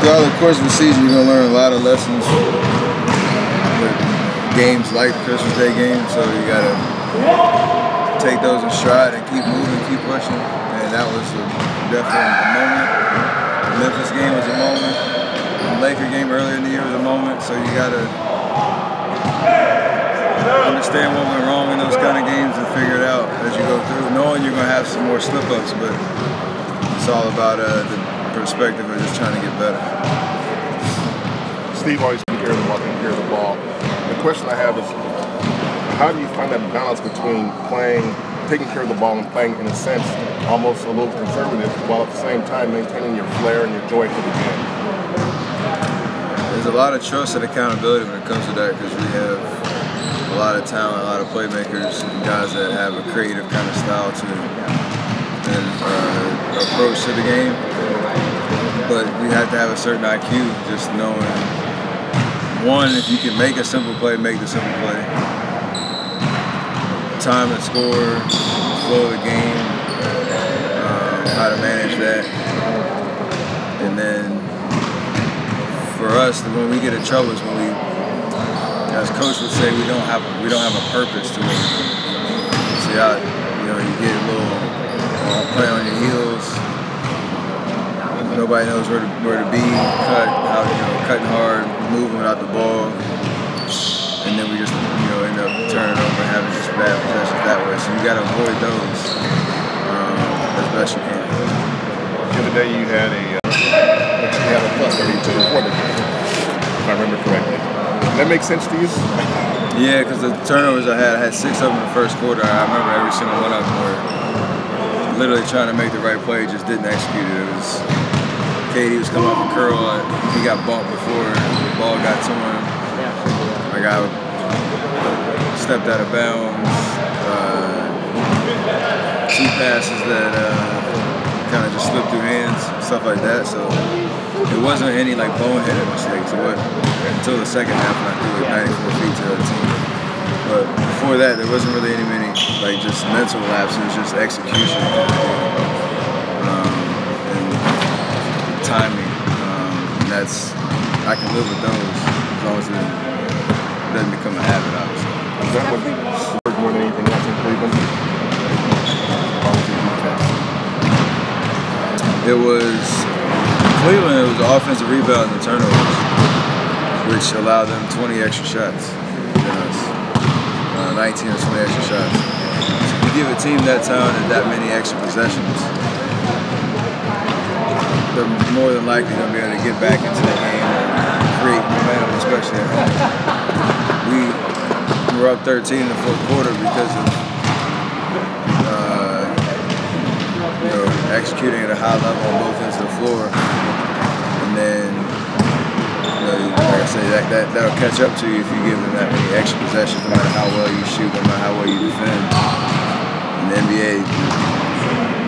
throughout the course of the season, you're going to learn a lot of lessons with games like the Christmas Day game, so you got to take those in stride and keep moving, keep pushing, and that was definitely a moment. The Memphis game was a moment. The Laker game earlier in the year was a moment, so you got to understand what went wrong in those kind of games and figure it out as you go through, knowing you're going to have some more slip-ups, but it's all about the perspective of just trying to get better. Steve always taking care of the ball, taking care of the ball. The question I have is, how do you find that balance between taking care of the ball and playing, in a sense, almost a little conservative, while at the same time maintaining your flair and your joy for the game? There's a lot of trust and accountability when it comes to that, because we have a lot of talent, a lot of playmakers, and guys that have a creative kind of style to and approach to the game. But we have to have a certain IQ, just knowing, one, if you can make a simple play, make the simple play. Time and score, flow of the game, how to manage that. And then for us, when we get in trouble is when we, as coach would say, we don't have a purpose to it. See how, you get a little play on your heels. Nobody knows where to be. Cutting hard, moving without the ball, and then we just end up turning over and having just bad possessions that way. So you got to avoid those as best you can. The other day you had a plus 32 for the game, if I remember correctly. Does that make sense to you? Yeah, because the turnovers I had 6 of them in the first quarter. I remember every single one of them were literally trying to make the right play, just didn't execute it. It was Katie was coming off a curl. He got bumped before the ball got to him. Like I stepped out of bounds. 2 passes that kind of just slipped through hands, stuff like that. So it wasn't any like boneheaded mistakes. It wasn't until the second half when I threw it 94 feet to the other team. But before that, there wasn't really many like just mental lapses, just execution and timing. And I can live with those as long as it doesn't become a habit, obviously. Is that what worked more than anything else in Cleveland? It was Cleveland. It was the offensive rebounds and turnovers, which allowed them 20 extra shots than us. 19 or 20 extra shots. So if you give a team that talented that many extra possessions, they're more than likely going to be able to get back into the game and create momentum, especially at home. We were up 13 in the fourth quarter because of executing at a high level on both ends of the floor, and then like I say, that'll catch up to you if you give them that many extra possessions, no matter how well you shoot, no matter how well you defend. In the NBA,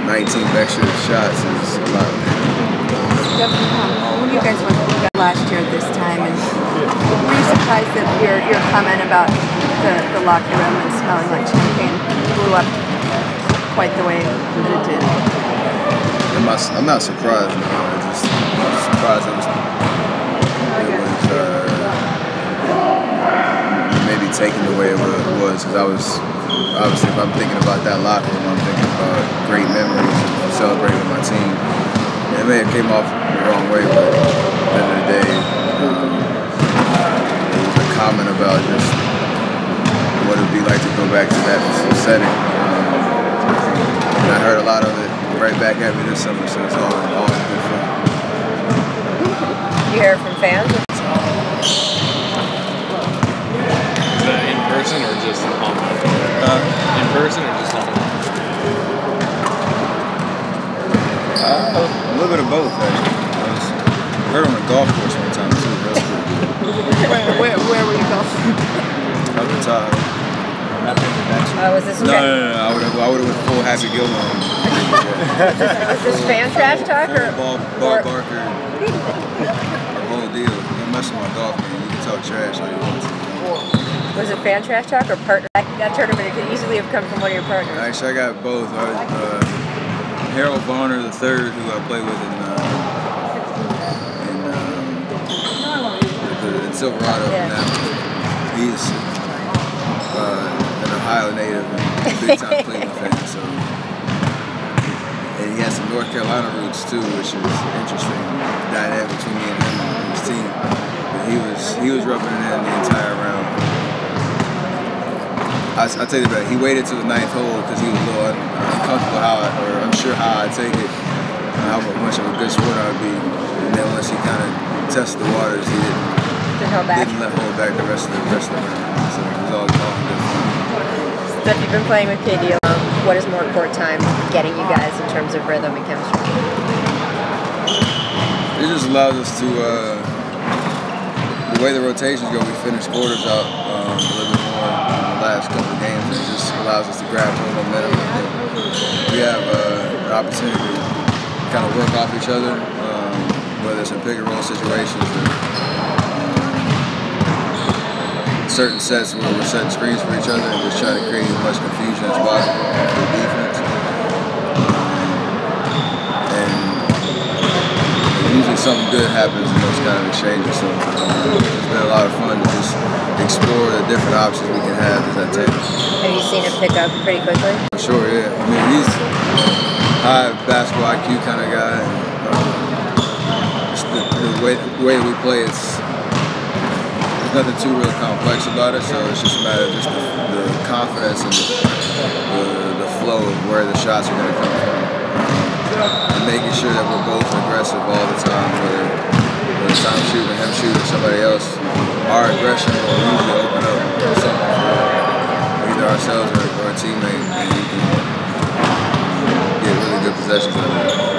19 extra shots is a lot. When you guys went last year at this time, and were you surprised that your comment about the locker room and smelling like champagne blew up quite the way that it did? I'm not surprised. No. I'm just surprised it was maybe taken the way it was, because I was obviously, if I'm thinking about that locker room, I'm thinking about great memories and celebrating with my team. It may have came off the wrong way, but at the end of the day, it was a comment about just what it would be like to go back to that setting. And I heard a lot of it right back at me this summer, so it's all good fun. You hear it from fans? In person or just online? In person or just online? A little bit of both, actually. I heard on a golf course one time, too. That's cool. Where were you golfing? Up the top. Was this No. I would have went full Happy Gilmore. Was this fan trash talk or Bob Barker? Our whole deal. Don't mess with my golf game. You can talk trash all you want to. was it fan trash talk or partner? That tournament could easily have come from one of your partners. Actually, I got both. Harold Varner III, who I played with in Silverado Yeah. now. He's an Ohio native and a big-time Cleveland fan, so. And he has some North Carolina roots too, which is interesting. Dynamic between me and him and his team. But he was rubbing it in the entire round. I'll tell you about it. He waited till the 9th hole because he was a little uncomfortable or unsure how I'd take it, how much of a good sport I would be. And then once he kind of tested the waters, he didn't let hold back the rest of the round. So it was all good fun. So if you've been playing with KD, what is more court time getting you guys in terms of rhythm and chemistry? It just allows us to, the way the rotations go, we finish quarters out a little bit more in the last couple of games. It just allows us to grab more momentum. I think we have an opportunity to kind of work off each other, whether it's in pick and roll situations or certain sets where we're setting screens for each other and just trying to create as much confusion as possible for the defense. And usually something good happens in those kind of exchanges. So it's been a lot of fun to just explore the different options we can have as that team. Have you seen him pick up pretty quickly? For sure, yeah. I mean, he's a high basketball IQ kind of guy. Just the way that we play, there's nothing too real complex about it, so it's just a matter of just the confidence and the flow of where the shots are going to come from. And making sure that we're both aggressive all the time, whether it's I'm shooting, him shooting, somebody else. Our aggression will usually open up something for either ourselves or a teammate, and you can get really good possessions out of it.